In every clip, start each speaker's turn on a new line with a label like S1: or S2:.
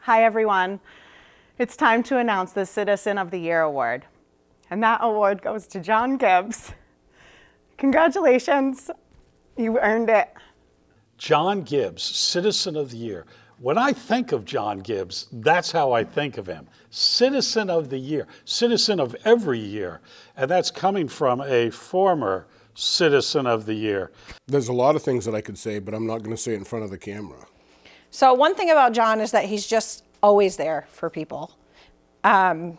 S1: Hi everyone. It's time to announce the Citizen of the Year award. And that award goes to John Gibbs. Congratulations, you earned it.
S2: John Gibbs, Citizen of the Year. When I think of John Gibbs, that's how I think of him. Citizen of the Year, citizen of every year. And that's coming from a former Citizen of the Year.
S3: There's a lot of things that I could say, but I'm not going to say it in front of the camera.
S4: So one thing about John is that he's just always there for people. I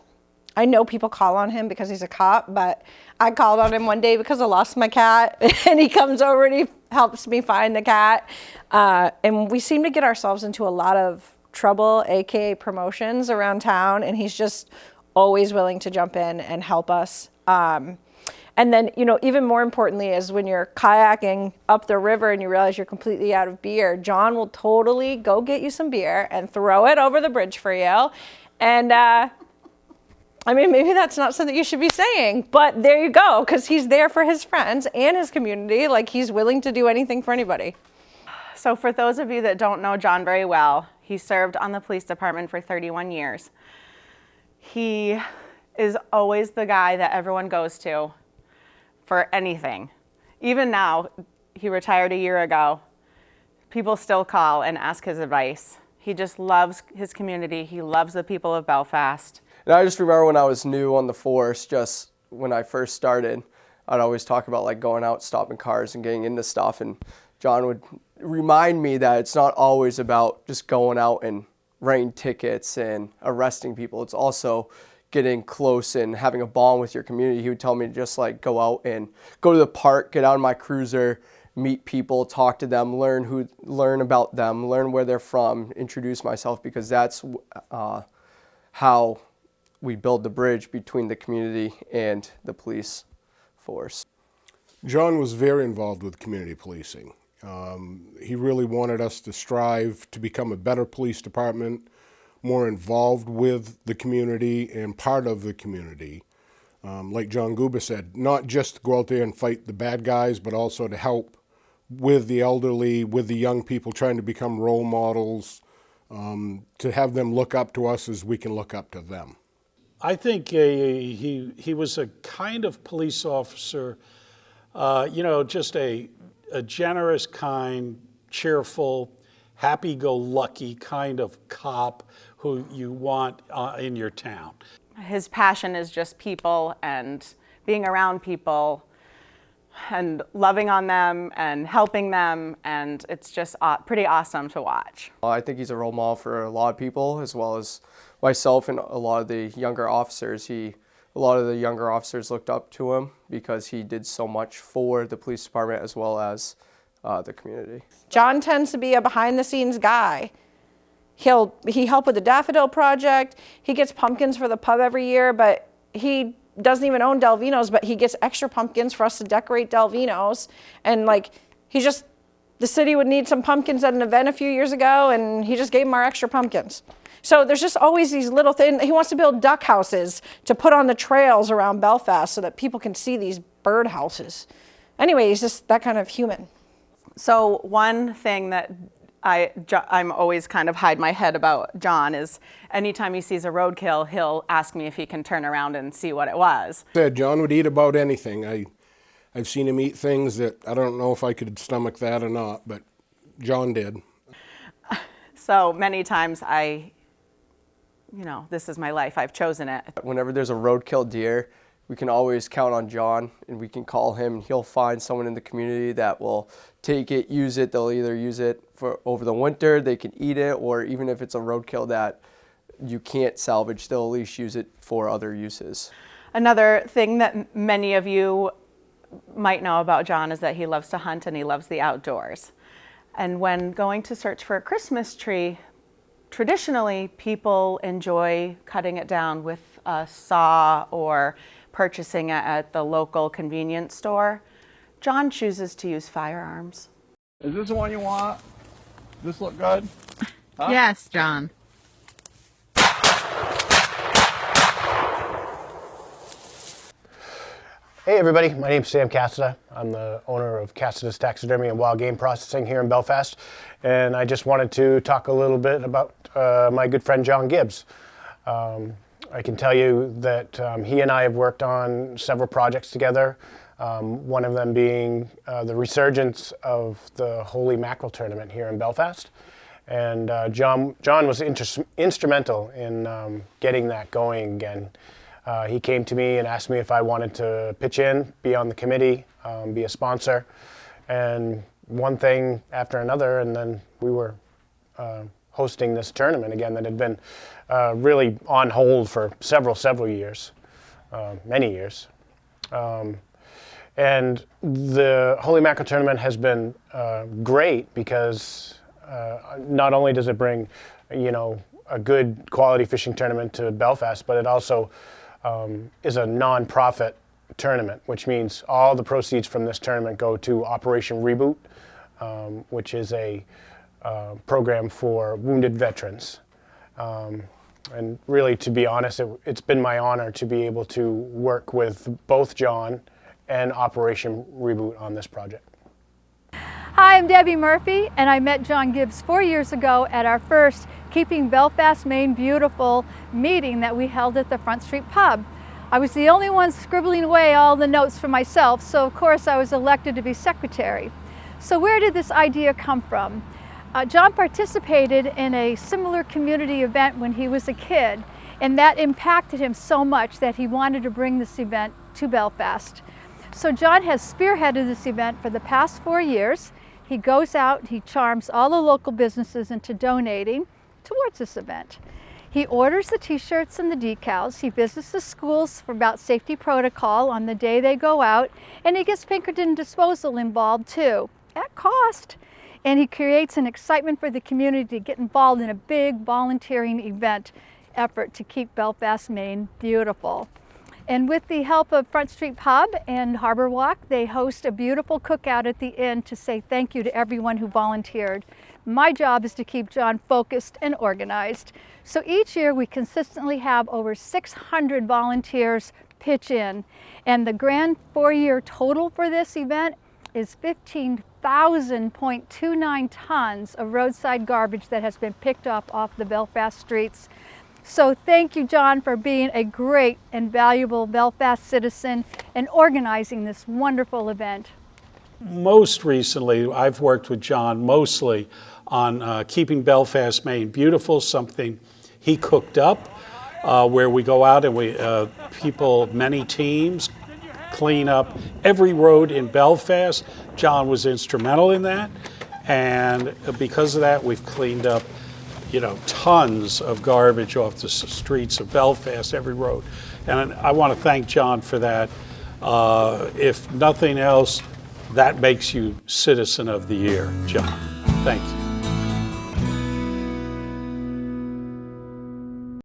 S4: know people call on him because he's a cop, but I called on him one day because I lost my cat, and he comes over and he helps me find the cat. And we seem to get ourselves into a lot of trouble, aka promotions around town, and he's just always willing to jump in and help us. And then, even more importantly is when you're kayaking up the river and you realize you're completely out of beer, John will totally go get you some beer and throw it over the bridge for you. And maybe that's not something you should be saying, but there you go, because he's there for his friends and his community. Like, he's willing to do anything for anybody.
S1: So for those of you that don't know John very well, he served on the police department for 31 years. He is always the guy that everyone goes to for anything. Even now, he retired a year ago, people still call and ask his advice. He just loves his community. He loves the people of Belfast.
S5: And I just remember when I was new on the force, just when I first started, I'd always talk about like going out, stopping cars and getting into stuff. And John would remind me that it's not always about just going out and writing tickets and arresting people. It's also getting close and having a bond with your community. He would tell me to just like go out and go to the park, get out of my cruiser, meet people, talk to them, learn about them, learn where they're from, introduce myself, because that's how we build the bridge between the community and the police force.
S3: John was very involved with community policing. He really wanted us to strive to become a better police department, more involved with the community and part of the community. Like John Guba said, not just to go out there and fight the bad guys, but also to help with the elderly, with the young people, trying to become role models, to have them look up to us as we can look up to them.
S2: I think he was a kind of police officer, just a generous, kind, cheerful, happy-go-lucky kind of cop who you want in your town.
S1: His passion is just people and being around people and loving on them and helping them, and it's just pretty awesome to watch.
S5: I think he's a role model for a lot of people, as well as myself and a lot of the younger officers. A lot of the younger officers looked up to him because he did so much for the police department as well as the community.
S4: John tends to be a behind-the-scenes guy. He helped with the Daffodil Project. He gets pumpkins for the pub every year, but he doesn't even own Delvino's, but he gets extra pumpkins for us to decorate Delvino's. And the city would need some pumpkins at an event a few years ago, and he just gave them our extra pumpkins. So there's just always these little things. He wants to build duck houses to put on the trails around Belfast so that people can see these bird houses. Anyway, he's just that kind of human.
S1: So one thing that I'm always kind of hide my head about John is anytime he sees a roadkill, he'll ask me if he can turn around and see what it was.
S3: John would eat about anything. I've seen him eat things that I don't know if I could stomach that or not, but John did.
S1: So many times this is my life, I've chosen it.
S5: Whenever there's a roadkill deer, we can always count on John, and we can call him, and he'll find someone in the community that will take it, use it. They'll either use it for over the winter, they can eat it, or even if it's a roadkill that you can't salvage, they'll at least use it for other uses.
S1: Another thing that many of you might know about John is that he loves to hunt and he loves the outdoors. And when going to search for a Christmas tree, traditionally people enjoy cutting it down with a saw or purchasing it at the local convenience store. John chooses to use firearms.
S6: Is this the one you want? Does this look good? Huh?
S7: Yes, John. Hey everybody, my name's Sam Cassida. I'm the owner of Cassida's Taxidermy and Wild Game Processing here in Belfast, and I just wanted to talk a little bit about my good friend John Gibbs. I can tell you that he and I have worked on several projects together, one of them being the resurgence of the Holy Mackerel Tournament here in Belfast. And John was instrumental in getting that going again. He came to me and asked me if I wanted to pitch in, be on the committee, be a sponsor, and one thing after another, and then we were hosting this tournament again that had been really on hold for several years, many years. And the Holy Mackerel Tournament has been great because not only does it bring, a good quality fishing tournament to Belfast, but it also is a non-profit tournament, which means all the proceeds from this tournament go to Operation Reboot, which is a program for wounded veterans. And really, to be honest, it's been my honor to be able to work with both John and Operation Reboot on this project.
S8: Hi, I'm Debbie Murphy, and I met John Gibbs 4 years ago at our first Keeping Belfast, Maine Beautiful meeting that we held at the Front Street Pub. I was the only one scribbling away all the notes for myself, so of course I was elected to be secretary. So where did this idea come from? John participated in a similar community event when he was a kid, and that impacted him so much that he wanted to bring this event to Belfast. So John has spearheaded this event for the past 4 years. He goes out, he charms all the local businesses into donating towards this event. He orders the t-shirts and the decals. He visits the schools for about safety protocol on the day they go out, and he gets Pinkerton Disposal involved too, at cost. And he creates an excitement for the community to get involved in a big volunteering event effort to keep Belfast, Maine beautiful. And with the help of Front Street Pub and Harbor Walk, they host a beautiful cookout at the end to say thank you to everyone who volunteered. My job is to keep John focused and organized. So each year we consistently have over 600 volunteers pitch in. And the grand 4-year total for this event is 15,000.29 tons of roadside garbage that has been picked up off the Belfast streets. So thank you, John, for being a great and valuable Belfast citizen and organizing this wonderful event.
S2: Most recently, I've worked with John mostly on Keeping Belfast, Maine Beautiful, something he cooked up, where we go out and many teams, clean up every road in Belfast. John was instrumental in that, and because of that, we've cleaned up tons of garbage off the streets of Belfast, every road. And I want to thank John for that. If nothing else, that makes you Citizen of the Year, John. Thank you.